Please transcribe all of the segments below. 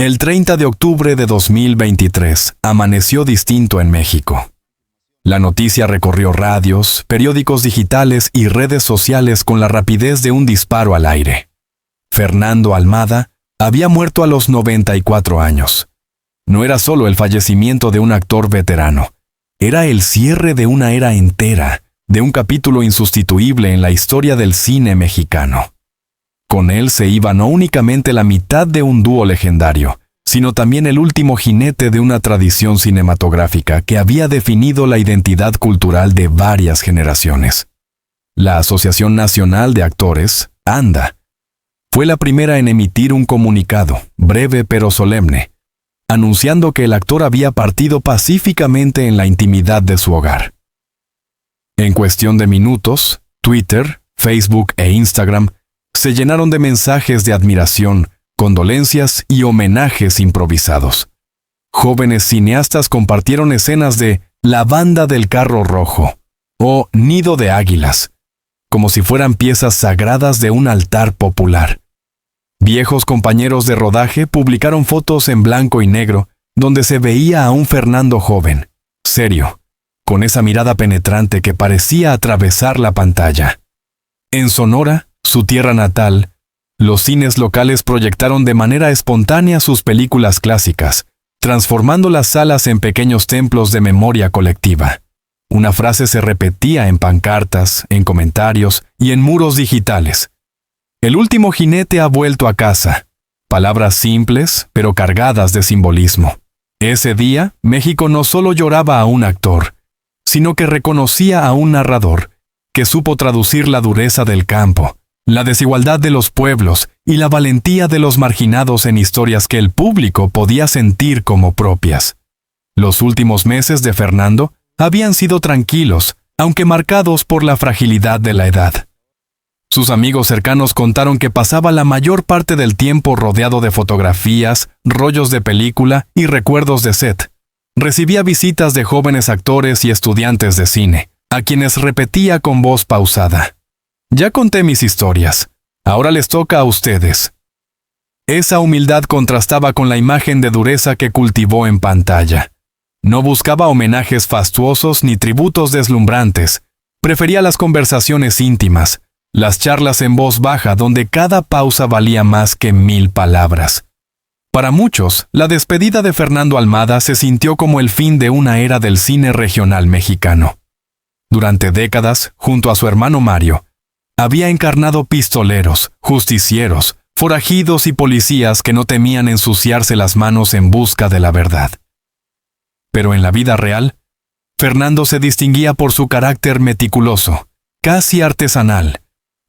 El 30 de octubre de 2023 amaneció distinto en México. La noticia recorrió radios, periódicos digitales y redes sociales con la rapidez de un disparo al aire. Fernando Almada había muerto a los 94 años. No era solo el fallecimiento de un actor veterano, era el cierre de una era entera, de un capítulo insustituible en la historia del cine mexicano. Con él se iba no únicamente la mitad de un dúo legendario, sino también el último jinete de una tradición cinematográfica que había definido la identidad cultural de varias generaciones. La Asociación Nacional de Actores, ANDA, fue la primera en emitir un comunicado, breve pero solemne, anunciando que el actor había partido pacíficamente en la intimidad de su hogar. En cuestión de minutos, Twitter, Facebook e Instagram se llenaron de mensajes de admiración, condolencias y homenajes improvisados. Jóvenes cineastas compartieron escenas de La Banda del Carro Rojo o Nido de Águilas, como si fueran piezas sagradas de un altar popular. Viejos compañeros de rodaje publicaron fotos en blanco y negro donde se veía a un Fernando joven, serio, con esa mirada penetrante que parecía atravesar la pantalla. En Sonora, su tierra natal, los cines locales proyectaron de manera espontánea sus películas clásicas, transformando las salas en pequeños templos de memoria colectiva. Una frase se repetía en pancartas, en comentarios y en muros digitales. El último jinete ha vuelto a casa. Palabras simples, pero cargadas de simbolismo. Ese día, México no solo lloraba a un actor, sino que reconocía a un narrador que supo traducir la dureza del campo, la desigualdad de los pueblos y la valentía de los marginados en historias que el público podía sentir como propias. Los últimos meses de Fernando habían sido tranquilos, aunque marcados por la fragilidad de la edad. Sus amigos cercanos contaron que pasaba la mayor parte del tiempo rodeado de fotografías, rollos de película y recuerdos de set. Recibía visitas de jóvenes actores y estudiantes de cine, a quienes repetía con voz pausada: «Ya conté mis historias, ahora les toca a ustedes». Esa humildad contrastaba con la imagen de dureza que cultivó en pantalla. No buscaba homenajes fastuosos ni tributos deslumbrantes. Prefería las conversaciones íntimas, las charlas en voz baja donde cada pausa valía más que 1000 palabras. Para muchos, la despedida de Fernando Almada se sintió como el fin de una era del cine regional mexicano. Durante décadas, junto a su hermano Mario, había encarnado pistoleros, justicieros, forajidos y policías que no temían ensuciarse las manos en busca de la verdad. Pero en la vida real, Fernando se distinguía por su carácter meticuloso, casi artesanal,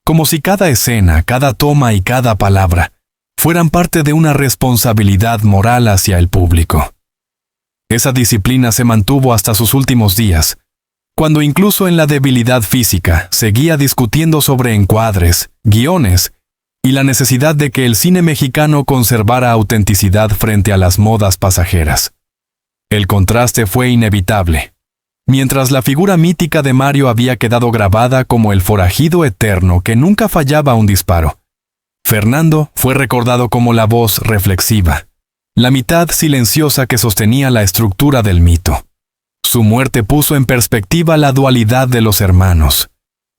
como si cada escena, cada toma y cada palabra fueran parte de una responsabilidad moral hacia el público. Esa disciplina se mantuvo hasta sus últimos días, cuando incluso en la debilidad física seguía discutiendo sobre encuadres, guiones y la necesidad de que el cine mexicano conservara autenticidad frente a las modas pasajeras. El contraste fue inevitable. Mientras la figura mítica de Mario había quedado grabada como el forajido eterno que nunca fallaba un disparo, Fernando fue recordado como la voz reflexiva, la mitad silenciosa que sostenía la estructura del mito. Su muerte puso en perspectiva la dualidad de los hermanos.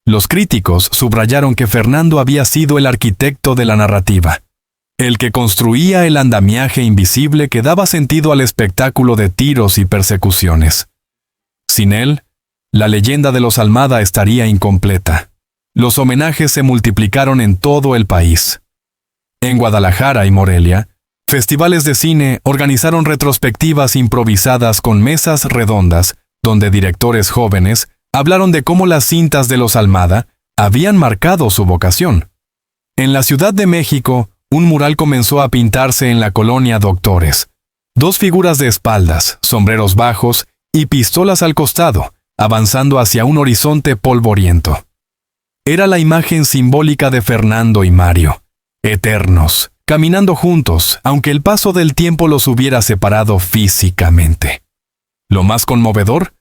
Los críticos subrayaron que Fernando había sido el arquitecto de la narrativa, el que construía el andamiaje invisible que daba sentido al espectáculo de tiros y persecuciones. Sin él, la leyenda de los Almada estaría incompleta. Los homenajes se multiplicaron en todo el país. En Guadalajara y Morelia, festivales de cine organizaron retrospectivas improvisadas con mesas redondas, donde directores jóvenes hablaron de cómo las cintas de los Almada habían marcado su vocación. En la Ciudad de México, un mural comenzó a pintarse en la colonia Doctores. 2 figuras de espaldas, sombreros bajos y pistolas al costado, avanzando hacia un horizonte polvoriento. Era la imagen simbólica de Fernando y Mario, eternos, caminando juntos, aunque el paso del tiempo los hubiera separado físicamente. Lo más conmovedor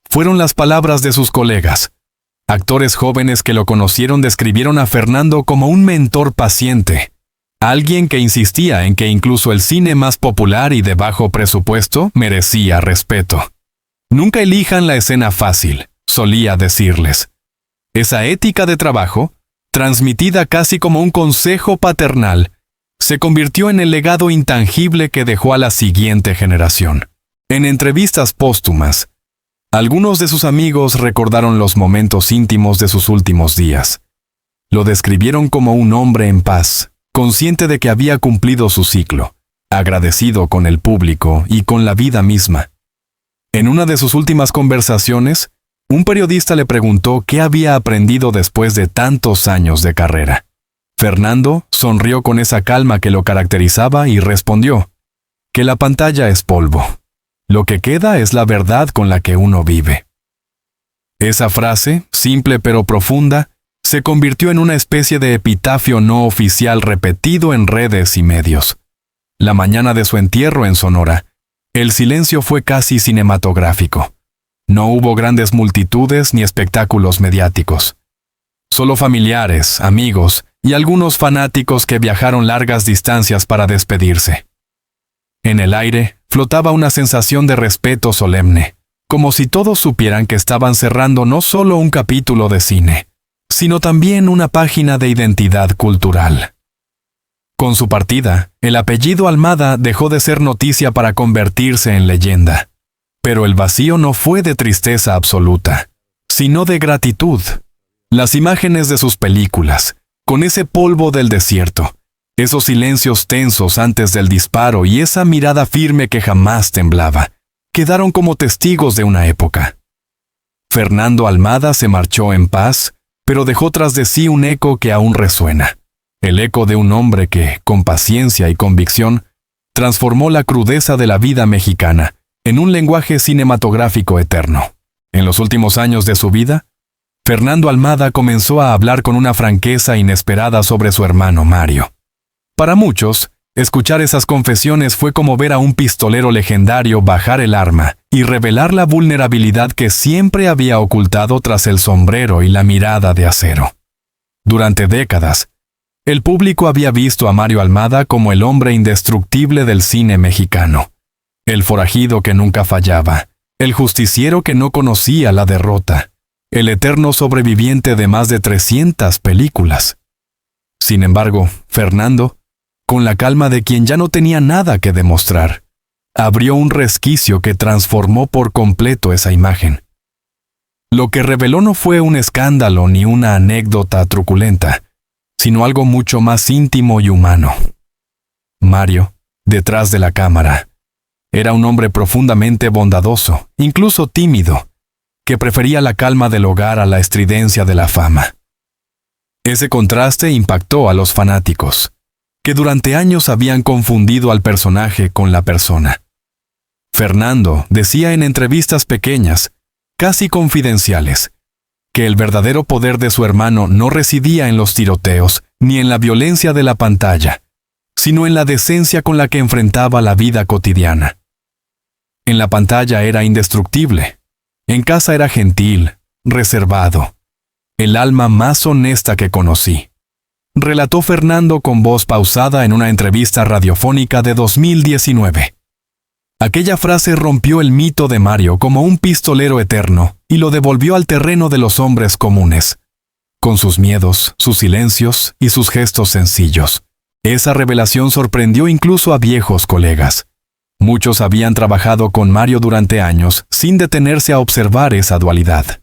fueron las palabras de sus colegas. Actores jóvenes que lo conocieron describieron a Fernando como un mentor paciente, Alguien que insistía en que incluso el cine más popular y de bajo presupuesto merecía respeto. Nunca elijan la escena fácil, solía decirles. Esa ética de trabajo, transmitida casi como un consejo paternal, se convirtió en el legado intangible que dejó a la siguiente generación. En entrevistas póstumas, algunos de sus amigos recordaron los momentos íntimos de sus últimos días. Lo describieron como un hombre en paz, consciente de que había cumplido su ciclo, agradecido con el público y con la vida misma. En una de sus últimas conversaciones, un periodista le preguntó qué había aprendido después de tantos años de carrera. Fernando sonrió con esa calma que lo caracterizaba y respondió, que la pantalla es polvo. Lo que queda es la verdad con la que uno vive. Esa frase, simple pero profunda, se convirtió en una especie de epitafio no oficial repetido en redes y medios. La mañana de su entierro en Sonora, el silencio fue casi cinematográfico. No hubo grandes multitudes ni espectáculos mediáticos. Solo familiares, amigos y algunos fanáticos que viajaron largas distancias para despedirse. En el aire flotaba una sensación de respeto solemne, como si todos supieran que estaban cerrando no solo un capítulo de cine, sino también una página de identidad cultural. Con su partida, el apellido Almada dejó de ser noticia para convertirse en leyenda. Pero el vacío no fue de tristeza absoluta, sino de gratitud. Las imágenes de sus películas, con ese polvo del desierto, esos silencios tensos antes del disparo y esa mirada firme que jamás temblaba, quedaron como testigos de una época. Fernando Almada se marchó en paz, pero dejó tras de sí un eco que aún resuena. El eco de un hombre que, con paciencia y convicción, transformó la crudeza de la vida mexicana en un lenguaje cinematográfico eterno. En los últimos años de su vida, Fernando Almada comenzó a hablar con una franqueza inesperada sobre su hermano Mario. Para muchos, escuchar esas confesiones fue como ver a un pistolero legendario bajar el arma y revelar la vulnerabilidad que siempre había ocultado tras el sombrero y la mirada de acero. Durante décadas, el público había visto a Mario Almada como el hombre indestructible del cine mexicano, el forajido que nunca fallaba, el justiciero que no conocía la derrota, el eterno sobreviviente de más de 300 películas. Sin embargo, Fernando, con la calma de quien ya no tenía nada que demostrar, abrió un resquicio que transformó por completo esa imagen. Lo que reveló no fue un escándalo ni una anécdota truculenta, sino algo mucho más íntimo y humano. Mario, detrás de la cámara, era un hombre profundamente bondadoso, incluso tímido, que prefería la calma del hogar a la estridencia de la fama. Ese contraste impactó a los fanáticos, que durante años habían confundido al personaje con la persona. Fernando decía en entrevistas pequeñas, casi confidenciales, que el verdadero poder de su hermano no residía en los tiroteos ni en la violencia de la pantalla, sino en la decencia con la que enfrentaba la vida cotidiana. En la pantalla era indestructible, en casa era gentil, reservado, el alma más honesta que conocí, relató Fernando con voz pausada en una entrevista radiofónica de 2019. Aquella frase rompió el mito de Mario como un pistolero eterno y lo devolvió al terreno de los hombres comunes, con sus miedos, sus silencios y sus gestos sencillos. Esa revelación sorprendió incluso a viejos colegas. Muchos habían trabajado con Mario durante años sin detenerse a observar esa dualidad.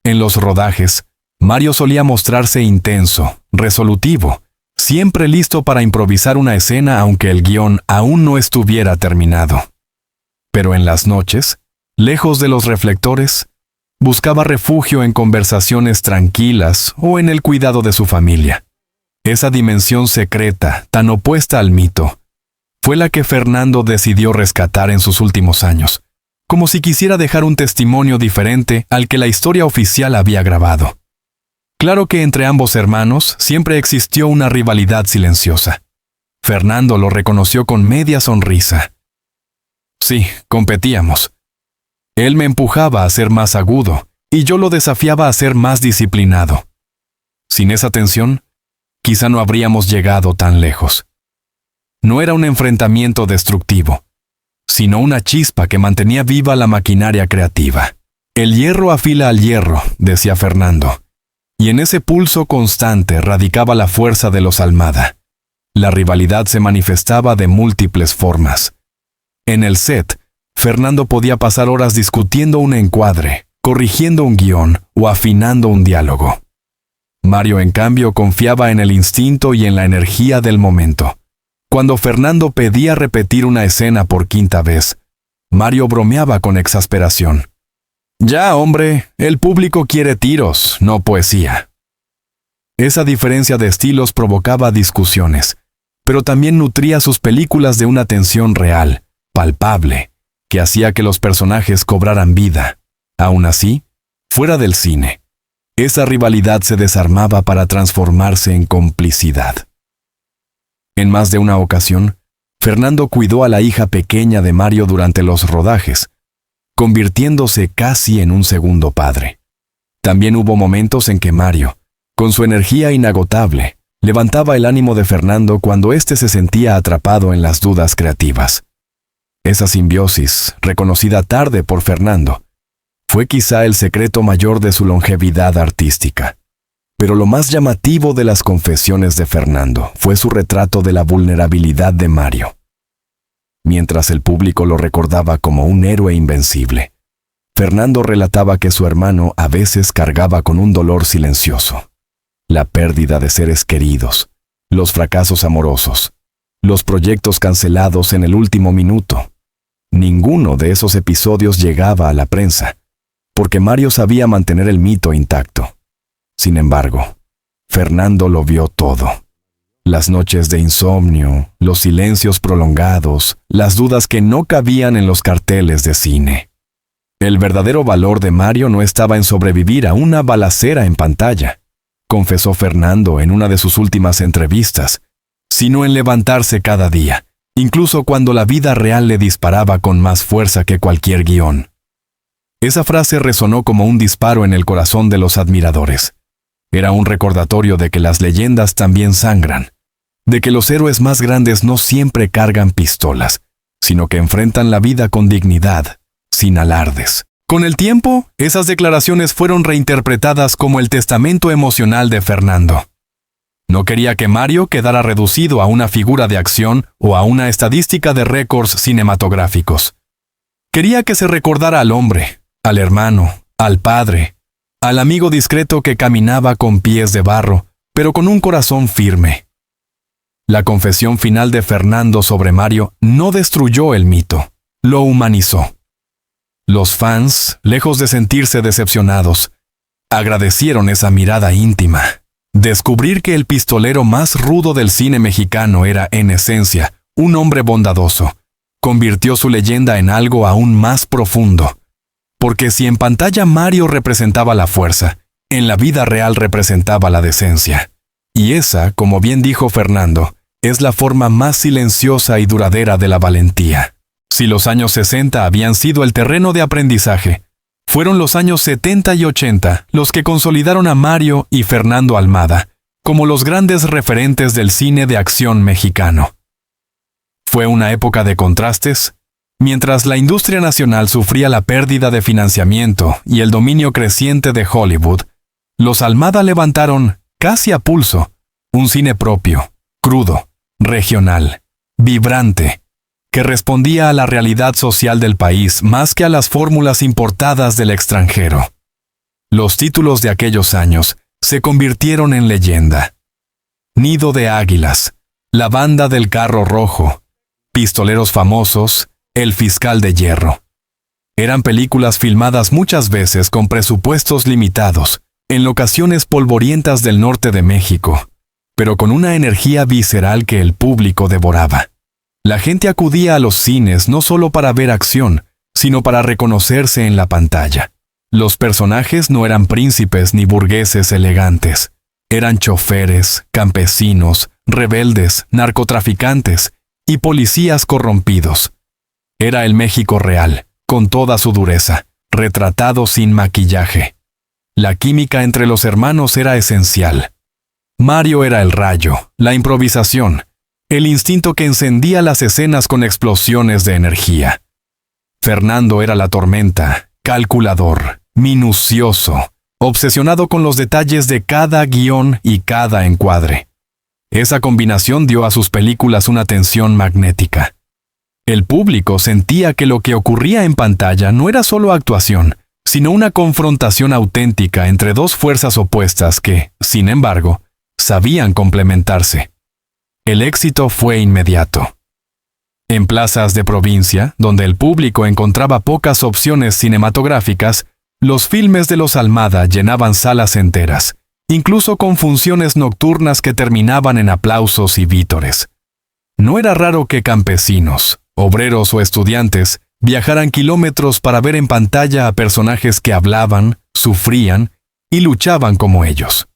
En los rodajes, Mario solía mostrarse intenso, resolutivo, siempre listo para improvisar una escena aunque el guión aún no estuviera terminado. Pero en las noches, lejos de los reflectores, buscaba refugio en conversaciones tranquilas o en el cuidado de su familia. Esa dimensión secreta, tan opuesta al mito, fue la que Fernando decidió rescatar en sus últimos años, como si quisiera dejar un testimonio diferente al que la historia oficial había grabado. Claro que entre ambos hermanos siempre existió una rivalidad silenciosa. Fernando lo reconoció con media sonrisa. Sí, competíamos. Él me empujaba a ser más agudo y yo lo desafiaba a ser más disciplinado. Sin esa tensión, quizá no habríamos llegado tan lejos. No era un enfrentamiento destructivo, sino una chispa que mantenía viva la maquinaria creativa. El hierro afila al hierro, decía Fernando, y en ese pulso constante radicaba la fuerza de los Almada. La rivalidad se manifestaba de múltiples formas. En el set, Fernando podía pasar horas discutiendo un encuadre, corrigiendo un guión o afinando un diálogo. Mario, en cambio, confiaba en el instinto y en la energía del momento. Cuando Fernando pedía repetir una escena por quinta vez, Mario bromeaba con exasperación. «Ya, hombre, el público quiere tiros, no poesía». Esa diferencia de estilos provocaba discusiones, pero también nutría sus películas de una tensión real, palpable, que hacía que los personajes cobraran vida. Aún así, fuera del cine, esa rivalidad se desarmaba para transformarse en complicidad. En más de una ocasión, Fernando cuidó a la hija pequeña de Mario durante los rodajes, convirtiéndose casi en un segundo padre. También hubo momentos en que Mario, con su energía inagotable, levantaba el ánimo de Fernando cuando éste se sentía atrapado en las dudas creativas. Esa simbiosis, reconocida tarde por Fernando, fue quizá el secreto mayor de su longevidad artística. Pero lo más llamativo de las confesiones de Fernando fue su retrato de la vulnerabilidad de Mario. Mientras el público lo recordaba como un héroe invencible, Fernando relataba que su hermano a veces cargaba con un dolor silencioso. La pérdida de seres queridos, los fracasos amorosos, los proyectos cancelados en el último minuto. Ninguno de esos episodios llegaba a la prensa, porque Mario sabía mantener el mito intacto. Sin embargo, Fernando lo vio todo. Las noches de insomnio, los silencios prolongados, las dudas que no cabían en los carteles de cine. El verdadero valor de Mario no estaba en sobrevivir a una balacera en pantalla, confesó Fernando en una de sus últimas entrevistas, sino en levantarse cada día, incluso cuando la vida real le disparaba con más fuerza que cualquier guión. Esa frase resonó como un disparo en el corazón de los admiradores. Era un recordatorio de que las leyendas también sangran, de que los héroes más grandes no siempre cargan pistolas, sino que enfrentan la vida con dignidad, sin alardes. Con el tiempo, esas declaraciones fueron reinterpretadas como el testamento emocional de Fernando. No quería que Mario quedara reducido a una figura de acción o a una estadística de récords cinematográficos. Quería que se recordara al hombre, al hermano, al padre, al amigo discreto que caminaba con pies de barro, pero con un corazón firme. La confesión final de Fernando sobre Mario no destruyó el mito, lo humanizó. Los fans, lejos de sentirse decepcionados, agradecieron esa mirada íntima. Descubrir que el pistolero más rudo del cine mexicano era, en esencia, un hombre bondadoso, convirtió su leyenda en algo aún más profundo. Porque si en pantalla Mario representaba la fuerza, en la vida real representaba la decencia. Y esa, como bien dijo Fernando, es la forma más silenciosa y duradera de la valentía. Si los años 60 habían sido el terreno de aprendizaje, fueron los años 70 y 80 los que consolidaron a Mario y Fernando Almada como los grandes referentes del cine de acción mexicano. Fue una época de contrastes. Mientras la industria nacional sufría la pérdida de financiamiento y el dominio creciente de Hollywood, los Almada levantaron, casi a pulso, un cine propio, crudo, regional, vibrante, que respondía a la realidad social del país más que a las fórmulas importadas del extranjero. Los títulos de aquellos años se convirtieron en leyenda. Nido de Águilas, La Banda del Carro Rojo, Pistoleros Famosos, El Fiscal de Hierro. Eran películas filmadas muchas veces con presupuestos limitados, en locaciones polvorientas del norte de México, pero con una energía visceral que el público devoraba. La gente acudía a los cines no solo para ver acción, sino para reconocerse en la pantalla. Los personajes no eran príncipes ni burgueses elegantes. Eran choferes, campesinos, rebeldes, narcotraficantes y policías corrompidos. Era el México real, con toda su dureza, retratado sin maquillaje. La química entre los hermanos era esencial. Mario era el rayo, la improvisación, el instinto que encendía las escenas con explosiones de energía. Fernando era la tormenta, calculador, minucioso, obsesionado con los detalles de cada guión y cada encuadre. Esa combinación dio a sus películas una tensión magnética. El público sentía que lo que ocurría en pantalla no era solo actuación, sino una confrontación auténtica entre dos fuerzas opuestas que, sin embargo, sabían complementarse. El éxito fue inmediato. En plazas de provincia, donde el público encontraba pocas opciones cinematográficas, los filmes de los Almada llenaban salas enteras, incluso con funciones nocturnas que terminaban en aplausos y vítores. No era raro que campesinos, obreros o estudiantes viajaran kilómetros para ver en pantalla a personajes que hablaban, sufrían y luchaban como ellos.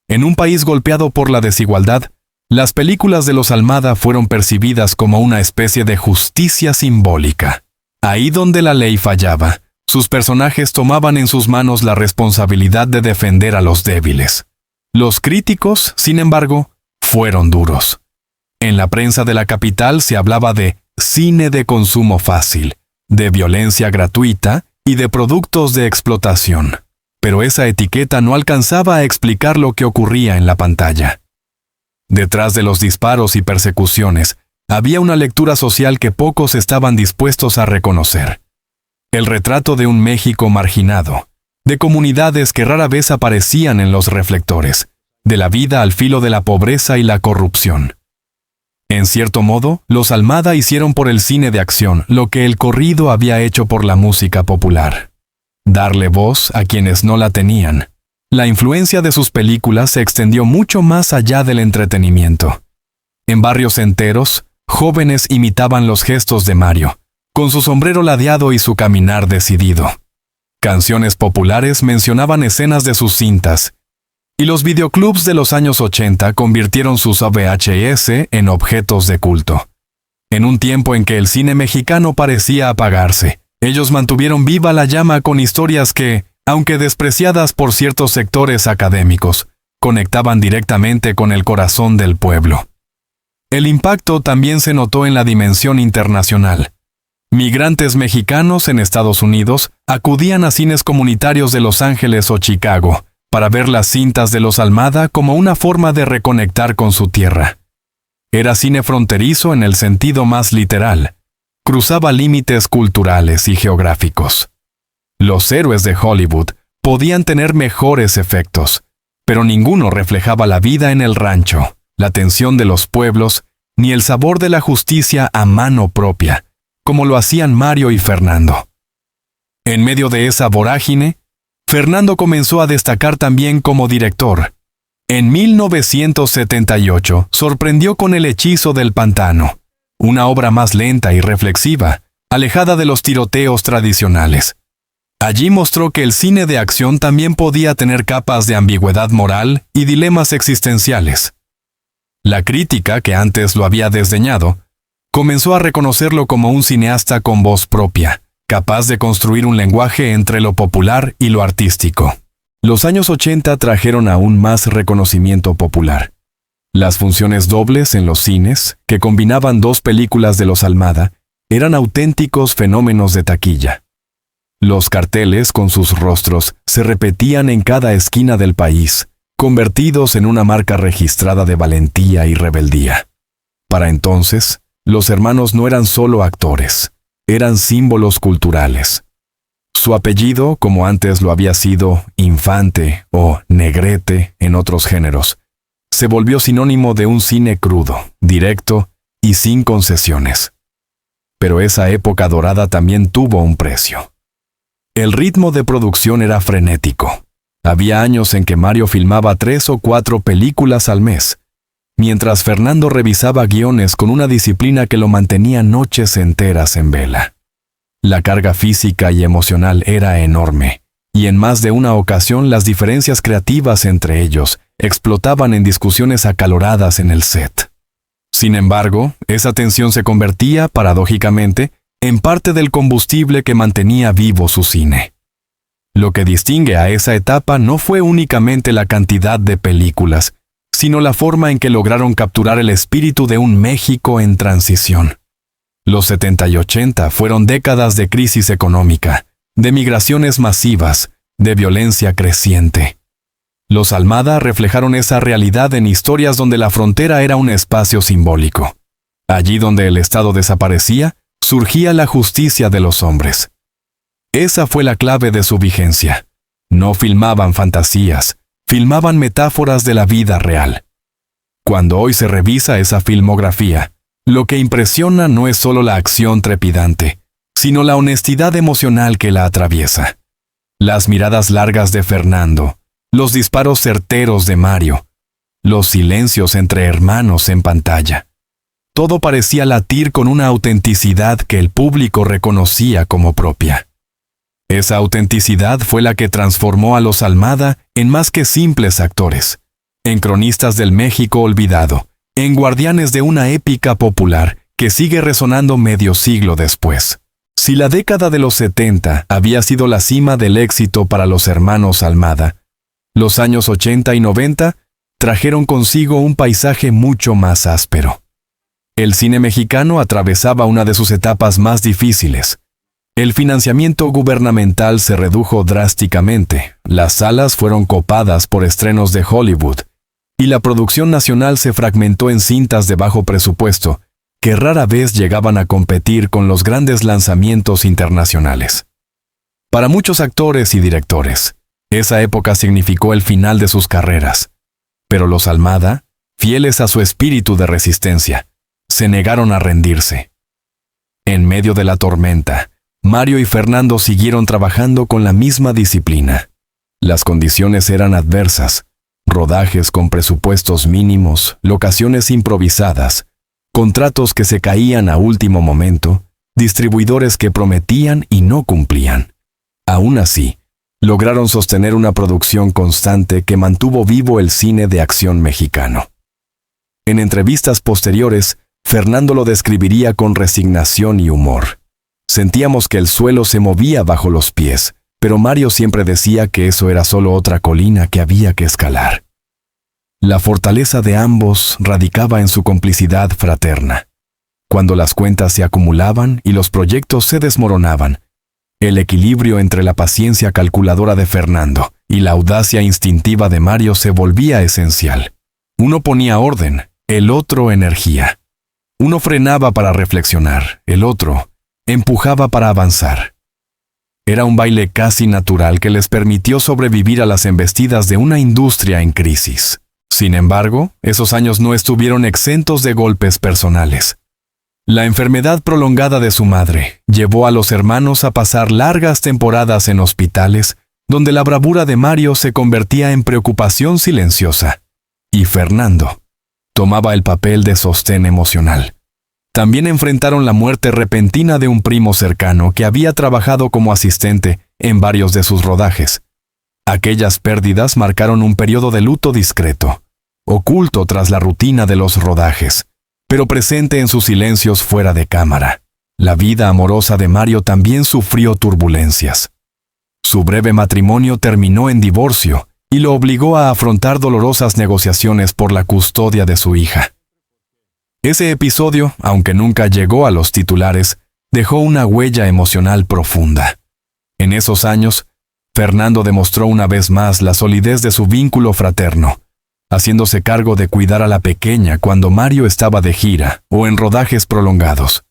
En un país golpeado por la desigualdad, las películas de los Almada fueron percibidas como una especie de justicia simbólica. Ahí donde la ley fallaba, sus personajes tomaban en sus manos la responsabilidad de defender a los débiles. Los críticos, sin embargo, fueron duros. En la prensa de la capital se hablaba de cine de consumo fácil, de violencia gratuita y de productos de explotación. Pero esa etiqueta no alcanzaba a explicar lo que ocurría en la pantalla. Detrás de los disparos y persecuciones, había una lectura social que pocos estaban dispuestos a reconocer. El retrato de un México marginado, de comunidades que rara vez aparecían en los reflectores, de la vida al filo de la pobreza y la corrupción. En cierto modo, los Almada hicieron por el cine de acción lo que el corrido había hecho por la música popular. Darle voz a quienes no la tenían. La influencia de sus películas se extendió mucho más allá del entretenimiento. En barrios enteros, jóvenes imitaban los gestos de Mario, con su sombrero ladeado y su caminar decidido. Canciones populares mencionaban escenas de sus cintas, y los videoclubs de los años 80 convirtieron sus VHS en objetos de culto. En un tiempo en que el cine mexicano parecía apagarse, ellos mantuvieron viva la llama con historias que, aunque despreciadas por ciertos sectores académicos, conectaban directamente con el corazón del pueblo. El impacto también se notó en la dimensión internacional. Migrantes mexicanos en Estados Unidos acudían a cines comunitarios de Los Ángeles o Chicago para ver las cintas de los Almada como una forma de reconectar con su tierra. Era cine fronterizo en el sentido más literal. Cruzaba límites culturales y geográficos. Los héroes de Hollywood podían tener mejores efectos, pero ninguno reflejaba la vida en el rancho, la tensión de los pueblos, ni el sabor de la justicia a mano propia, como lo hacían Mario y Fernando. En medio de esa vorágine, Fernando comenzó a destacar también como director. En 1978 sorprendió con El hechizo del pantano, una obra más lenta y reflexiva, alejada de los tiroteos tradicionales. Allí mostró que el cine de acción también podía tener capas de ambigüedad moral y dilemas existenciales. La crítica, que antes lo había desdeñado, comenzó a reconocerlo como un cineasta con voz propia, capaz de construir un lenguaje entre lo popular y lo artístico. Los años 80 trajeron aún más reconocimiento popular. Las funciones dobles en los cines, que combinaban dos películas de los Almada, eran auténticos fenómenos de taquilla. Los carteles con sus rostros se repetían en cada esquina del país, convertidos en una marca registrada de valentía y rebeldía. Para entonces, los hermanos no eran solo actores, eran símbolos culturales. Su apellido, como antes lo había sido Infante o Negrete en otros géneros, se volvió sinónimo de un cine crudo, directo y sin concesiones. Pero esa época dorada también tuvo un precio. El ritmo de producción era frenético. Había años en que Mario filmaba 3 o 4 películas al mes, mientras Fernando revisaba guiones con una disciplina que lo mantenía noches enteras en vela. La carga física y emocional era enorme, y en más de una ocasión las diferencias creativas entre ellos explotaban en discusiones acaloradas en el set. Sin embargo, esa tensión se convertía, paradójicamente, en parte del combustible que mantenía vivo su cine. Lo que distingue a esa etapa no fue únicamente la cantidad de películas, sino la forma en que lograron capturar el espíritu de un México en transición. Los 70 y 80 fueron décadas de crisis económica, de migraciones masivas, de violencia creciente. Los Almada reflejaron esa realidad en historias donde la frontera era un espacio simbólico. Allí donde el Estado desaparecía, surgía la justicia de los hombres. Esa fue la clave de su vigencia. No filmaban fantasías, filmaban metáforas de la vida real. Cuando hoy se revisa esa filmografía, lo que impresiona no es solo la acción trepidante, sino la honestidad emocional que la atraviesa. Las miradas largas de Fernando, los disparos certeros de Mario, los silencios entre hermanos en pantalla. Todo parecía latir con una autenticidad que el público reconocía como propia. Esa autenticidad fue la que transformó a los Almada en más que simples actores, en cronistas del México olvidado, en guardianes de una épica popular que sigue resonando medio siglo después. Si la década de los 70 había sido la cima del éxito para los hermanos Almada, los años 80 y 90 trajeron consigo un paisaje mucho más áspero. El cine mexicano atravesaba una de sus etapas más difíciles. El financiamiento gubernamental se redujo drásticamente, las salas fueron copadas por estrenos de Hollywood, y la producción nacional se fragmentó en cintas de bajo presupuesto, que rara vez llegaban a competir con los grandes lanzamientos internacionales. Para muchos actores y directores, esa época significó el final de sus carreras, pero los Almada, fieles a su espíritu de resistencia, se negaron a rendirse. En medio de la tormenta, Mario y Fernando siguieron trabajando con la misma disciplina. Las condiciones eran adversas, rodajes con presupuestos mínimos, locaciones improvisadas, contratos que se caían a último momento, distribuidores que prometían y no cumplían. Aún así, lograron sostener una producción constante que mantuvo vivo el cine de acción mexicano. En entrevistas posteriores, Fernando lo describiría con resignación y humor. Sentíamos que el suelo se movía bajo los pies, pero Mario siempre decía que eso era solo otra colina que había que escalar. La fortaleza de ambos radicaba en su complicidad fraterna. Cuando las cuentas se acumulaban y los proyectos se desmoronaban, el equilibrio entre la paciencia calculadora de Fernando y la audacia instintiva de Mario se volvía esencial. Uno ponía orden, el otro energía. Uno frenaba para reflexionar, el otro empujaba para avanzar. Era un baile casi natural que les permitió sobrevivir a las embestidas de una industria en crisis. Sin embargo, esos años no estuvieron exentos de golpes personales. La enfermedad prolongada de su madre llevó a los hermanos a pasar largas temporadas en hospitales, donde la bravura de Mario se convertía en preocupación silenciosa, y Fernando tomaba el papel de sostén emocional. También enfrentaron la muerte repentina de un primo cercano que había trabajado como asistente en varios de sus rodajes. Aquellas pérdidas marcaron un periodo de luto discreto, oculto tras la rutina de los rodajes, pero presente en sus silencios fuera de cámara. La vida amorosa de Mario también sufrió turbulencias. Su breve matrimonio terminó en divorcio y lo obligó a afrontar dolorosas negociaciones por la custodia de su hija. Ese episodio, aunque nunca llegó a los titulares, dejó una huella emocional profunda. En esos años, Fernando demostró una vez más la solidez de su vínculo fraterno, haciéndose cargo de cuidar a la pequeña cuando Mario estaba de gira o en rodajes prolongados.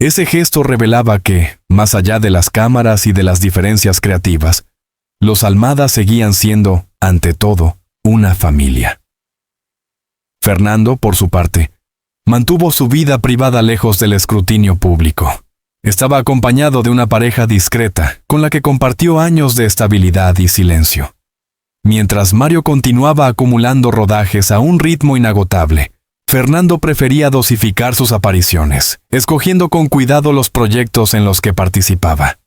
Ese gesto revelaba que, más allá de las cámaras y de las diferencias creativas, los Almada seguían siendo, ante todo, una familia. Fernando, por su parte, mantuvo su vida privada lejos del escrutinio público. Estaba acompañado de una pareja discreta, con la que compartió años de estabilidad y silencio. Mientras Mario continuaba acumulando rodajes a un ritmo inagotable, Fernando prefería dosificar sus apariciones, escogiendo con cuidado los proyectos en los que participaba.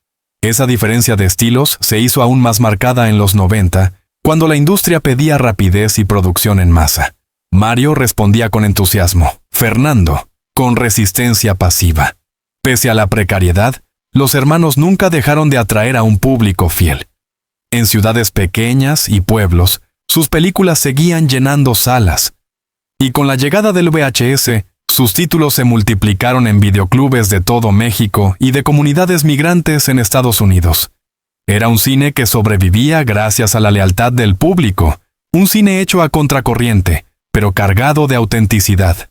Esa diferencia de estilos se hizo aún más marcada en los 90, cuando la industria pedía rapidez y producción en masa. Mario respondía con entusiasmo, Fernando, con resistencia pasiva. Pese a la precariedad, los hermanos nunca dejaron de atraer a un público fiel. En ciudades pequeñas y pueblos, sus películas seguían llenando salas. Y con la llegada del VHS, sus títulos se multiplicaron en videoclubes de todo México y de comunidades migrantes en Estados Unidos. Era un cine que sobrevivía gracias a la lealtad del público, un cine hecho a contracorriente, pero cargado de autenticidad.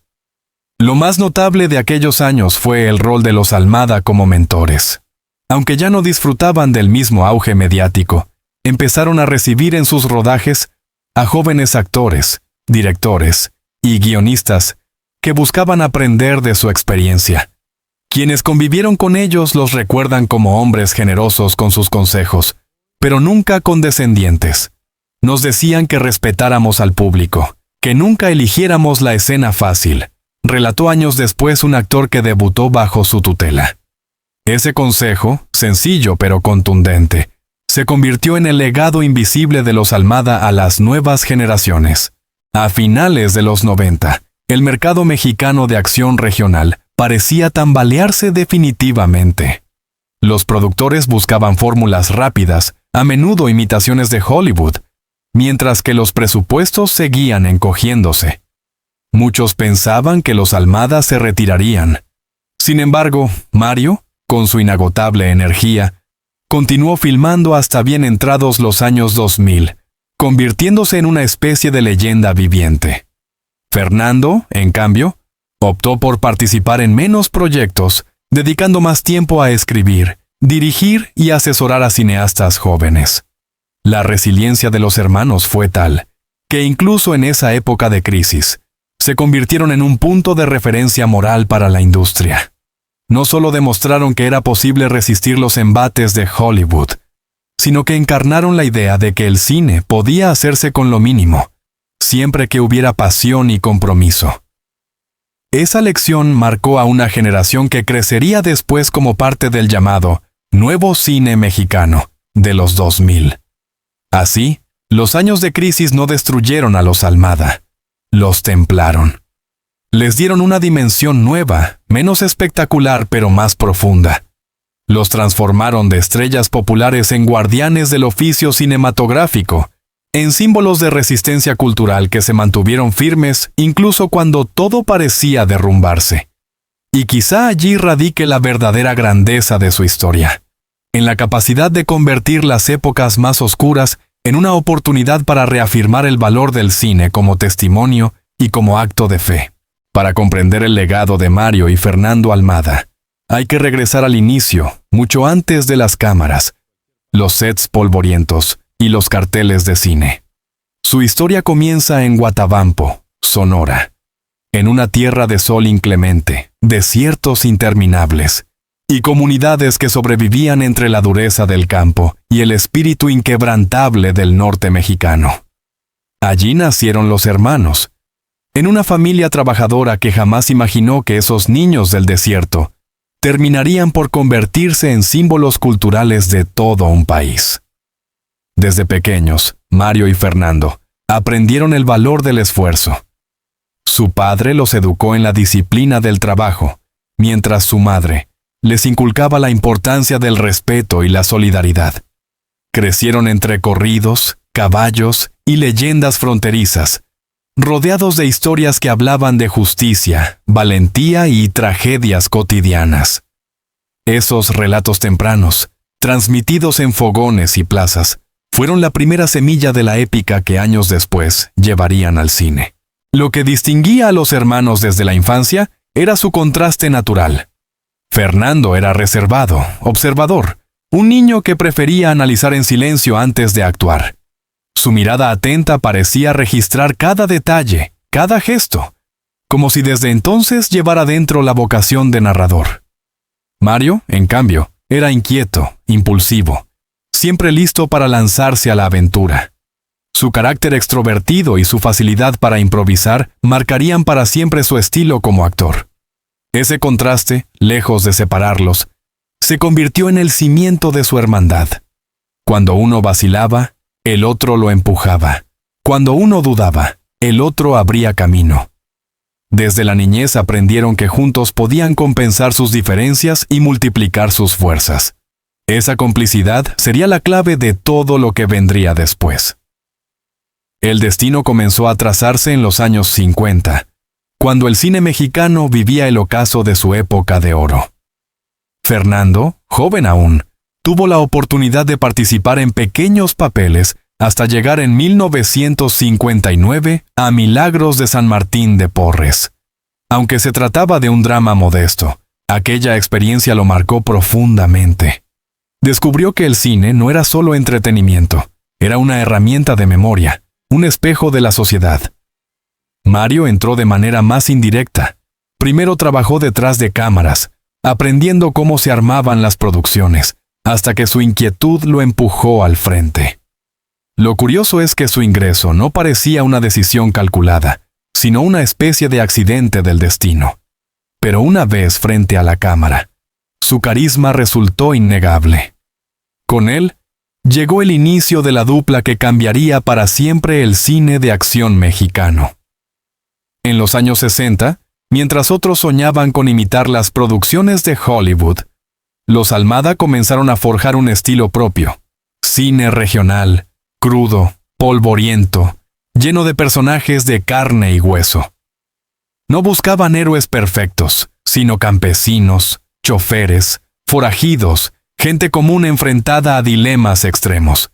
Lo más notable de aquellos años fue el rol de los Almada como mentores. Aunque ya no disfrutaban del mismo auge mediático, empezaron a recibir en sus rodajes a jóvenes actores, directores y guionistas que buscaban aprender de su experiencia. Quienes convivieron con ellos los recuerdan como hombres generosos con sus consejos, pero nunca condescendientes. Nos decían que respetáramos al público, que nunca eligiéramos la escena fácil, relató años después un actor que debutó bajo su tutela. Ese consejo, sencillo pero contundente, se convirtió en el legado invisible de los Almada a las nuevas generaciones. A finales de los 90, el mercado mexicano de acción regional parecía tambalearse definitivamente. Los productores buscaban fórmulas rápidas, a menudo imitaciones de Hollywood, mientras que los presupuestos seguían encogiéndose. Muchos pensaban que los Almada se retirarían. Sin embargo, Mario, con su inagotable energía, continuó filmando hasta bien entrados los años 2000, convirtiéndose en una especie de leyenda viviente. Fernando, en cambio, optó por participar en menos proyectos, dedicando más tiempo a escribir, dirigir y asesorar a cineastas jóvenes. La resiliencia de los hermanos fue tal, que incluso en esa época de crisis, se convirtieron en un punto de referencia moral para la industria. No solo demostraron que era posible resistir los embates de Hollywood, sino que encarnaron la idea de que el cine podía hacerse con lo mínimo, siempre que hubiera pasión y compromiso. Esa lección marcó a una generación que crecería después como parte del llamado Nuevo Cine Mexicano de los 2000. Así, los años de crisis no destruyeron a los Almada, los templaron. Les dieron una dimensión nueva, menos espectacular pero más profunda. Los transformaron de estrellas populares en guardianes del oficio cinematográfico, en símbolos de resistencia cultural que se mantuvieron firmes incluso cuando todo parecía derrumbarse. Y quizá allí radique la verdadera grandeza de su historia, en la capacidad de convertir las épocas más oscuras en una oportunidad para reafirmar el valor del cine como testimonio y como acto de fe. Para comprender el legado de Mario y Fernando Almada, hay que regresar al inicio, mucho antes de las cámaras, los sets polvorientos y los carteles de cine. Su historia comienza en Guatabampo, Sonora, en una tierra de sol inclemente, desiertos interminables, y comunidades que sobrevivían entre la dureza del campo y el espíritu inquebrantable del norte mexicano. Allí nacieron los hermanos, en una familia trabajadora que jamás imaginó que esos niños del desierto terminarían por convertirse en símbolos culturales de todo un país. Desde pequeños, Mario y Fernando aprendieron el valor del esfuerzo. Su padre los educó en la disciplina del trabajo, mientras su madre les inculcaba la importancia del respeto y la solidaridad. Crecieron entre corridos, caballos y leyendas fronterizas, rodeados de historias que hablaban de justicia, valentía y tragedias cotidianas. Esos relatos tempranos, transmitidos en fogones y plazas, fueron la primera semilla de la épica que años después llevarían al cine. Lo que distinguía a los hermanos desde la infancia era su contraste natural. Fernando era reservado, observador, un niño que prefería analizar en silencio antes de actuar. Su mirada atenta parecía registrar cada detalle, cada gesto, como si desde entonces llevara dentro la vocación de narrador. Mario, en cambio, era inquieto, impulsivo, siempre listo para lanzarse a la aventura. Su carácter extrovertido y su facilidad para improvisar marcarían para siempre su estilo como actor. Ese contraste, lejos de separarlos, se convirtió en el cimiento de su hermandad. Cuando uno vacilaba, el otro lo empujaba. Cuando uno dudaba, el otro abría camino. Desde la niñez aprendieron que juntos podían compensar sus diferencias y multiplicar sus fuerzas. Esa complicidad sería la clave de todo lo que vendría después. El destino comenzó a trazarse en los años 50, cuando el cine mexicano vivía el ocaso de su época de oro. Fernando, joven aún, tuvo la oportunidad de participar en pequeños papeles hasta llegar en 1959 a Milagros de San Martín de Porres. Aunque se trataba de un drama modesto, aquella experiencia lo marcó profundamente. Descubrió que el cine no era solo entretenimiento, era una herramienta de memoria, un espejo de la sociedad. Mario entró de manera más indirecta. Primero trabajó detrás de cámaras, aprendiendo cómo se armaban las producciones, hasta que su inquietud lo empujó al frente. Lo curioso es que su ingreso no parecía una decisión calculada, sino una especie de accidente del destino. Pero una vez frente a la cámara, su carisma resultó innegable. Con él, llegó el inicio de la dupla que cambiaría para siempre el cine de acción mexicano. En los años 60, mientras otros soñaban con imitar las producciones de Hollywood, los Almada comenzaron a forjar un estilo propio, cine regional, crudo, polvoriento, lleno de personajes de carne y hueso. No buscaban héroes perfectos, sino campesinos, choferes, forajidos, gente común enfrentada a dilemas extremos.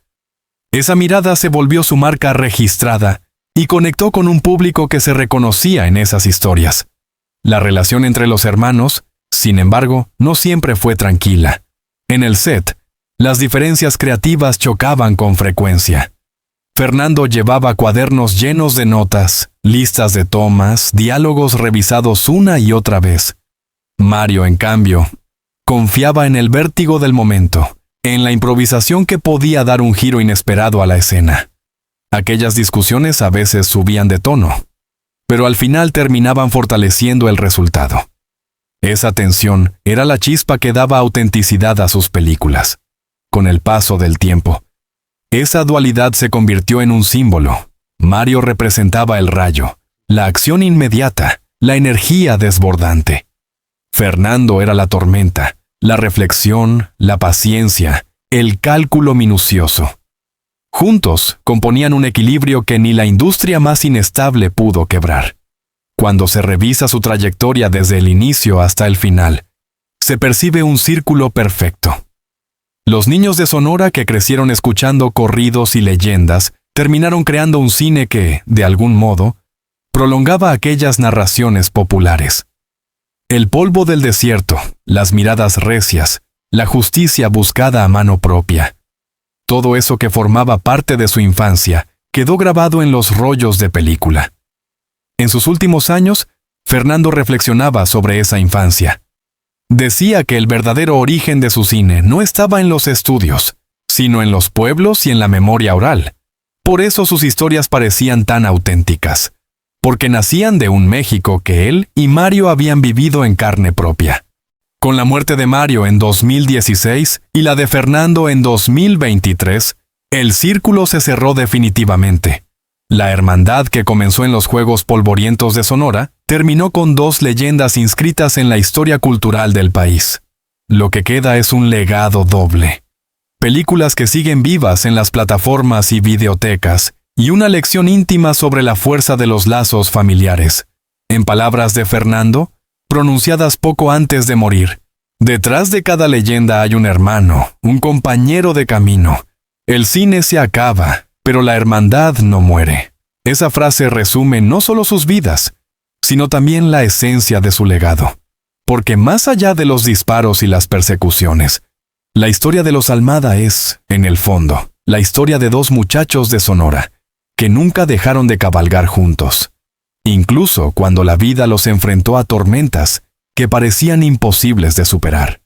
Esa mirada se volvió su marca registrada y conectó con un público que se reconocía en esas historias. La relación entre los hermanos, sin embargo, no siempre fue tranquila. En el set, las diferencias creativas chocaban con frecuencia. Fernando llevaba cuadernos llenos de notas, listas de tomas, diálogos revisados una y otra vez. Mario, en cambio, confiaba en el vértigo del momento, en la improvisación que podía dar un giro inesperado a la escena. Aquellas discusiones a veces subían de tono, pero al final terminaban fortaleciendo el resultado. Esa tensión era la chispa que daba autenticidad a sus películas. Con el paso del tiempo, esa dualidad se convirtió en un símbolo. Mario representaba el rayo, la acción inmediata, la energía desbordante. Fernando era la tormenta, la reflexión, la paciencia, el cálculo minucioso. Juntos componían un equilibrio que ni la industria más inestable pudo quebrar. Cuando se revisa su trayectoria desde el inicio hasta el final, se percibe un círculo perfecto. Los niños de Sonora que crecieron escuchando corridos y leyendas terminaron creando un cine que, de algún modo, prolongaba aquellas narraciones populares. El polvo del desierto, las miradas recias, la justicia buscada a mano propia. Todo eso que formaba parte de su infancia quedó grabado en los rollos de película. En sus últimos años, Fernando reflexionaba sobre esa infancia. Decía que el verdadero origen de su cine no estaba en los estudios, sino en los pueblos y en la memoria oral. Por eso sus historias parecían tan auténticas, porque nacían de un México que él y Mario habían vivido en carne propia. Con la muerte de Mario en 2016 y la de Fernando en 2023, el círculo se cerró definitivamente. La hermandad que comenzó en los Juegos Polvorientos de Sonora terminó con dos leyendas inscritas en la historia cultural del país. Lo que queda es un legado doble. Películas que siguen vivas en las plataformas y videotecas, y una lección íntima sobre la fuerza de los lazos familiares. En palabras de Fernando, pronunciadas poco antes de morir: detrás de cada leyenda hay un hermano, un compañero de camino. El cine se acaba, pero la hermandad no muere. Esa frase resume no solo sus vidas, sino también la esencia de su legado. Porque más allá de los disparos y las persecuciones, la historia de los Almada es, en el fondo, la historia de dos muchachos de Sonora, que nunca dejaron de cabalgar juntos. Incluso cuando la vida los enfrentó a tormentas que parecían imposibles de superar.